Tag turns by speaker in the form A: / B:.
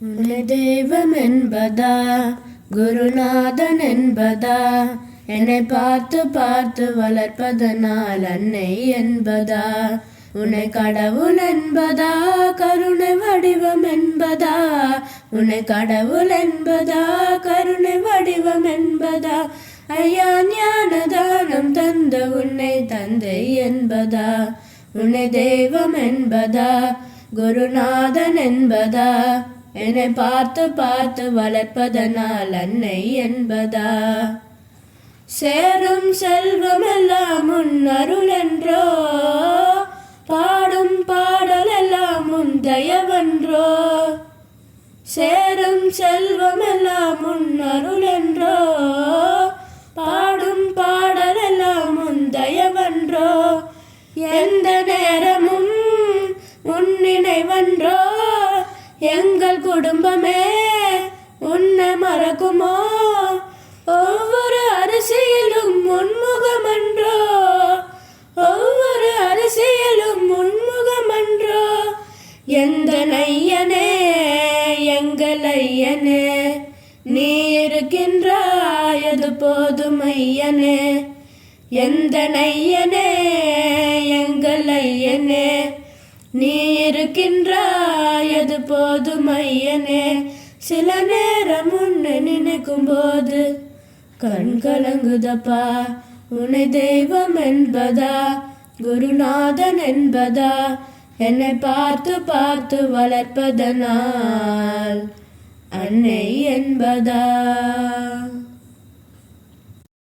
A: உன்னை தெய்வம் என்பதா, குருநாதன் என்பதா, என்னை பார்த்து பார்த்து வளர்ப்பதனால் அன்னை என்பதா, உன்னை கடவுள் என்பதா, கருணை வடிவம் என்பதா, உன்னை கடவுள் என்பதா, கருணை வடிவம் என்பதா, ஐயா ஞானதானம் தந்த உன்னை தந்தை என்பதா, உன்னை தெய்வம் என்பதா, குருநாதன் என்பதா, என்னை பார்த்து பார்த்து வளர்ப்பதனால் அன்னை என்பதா, சேரும் செல்வமெல்லாம் உன் அருள் என்றோ, பாடும் பாடலெல்லாம் உன் தயவென்றோ, சேரும் செல்வமெல்லாம் உன் அருள் என்றோ, பாடும் பாடலெல்லாம் உன் தயவென்றோ, எந்த நேரமும் உன் நினைவென்றோ, எங்கள் குடும்பமே உன்னை மறக்குமோ, ஒவ்வொரு அரிசியிலும் உன்முகமன்றோ, ஒவ்வொரு அரிசியிலும் உன்முகமன்றோ, எந்த ஐயனே எங்கள் ஐயனே, நீ இருக்கின்றாய் அது போதும் ஐயனே, எந்த ஐயனே எங்கள் ஐயனே, நீ இருக்கின்றாய் அது போதும் ஐயனே, சில நேரம் உன்னை நினைக்கும் போது கண் கலங்குதப்பா, உன்னை தெய்வம் என்பதா, குருநாதன் என்பதா, என்னை பார்த்து பார்த்து வளர்ப்பதனால் அன்னை என்பதா.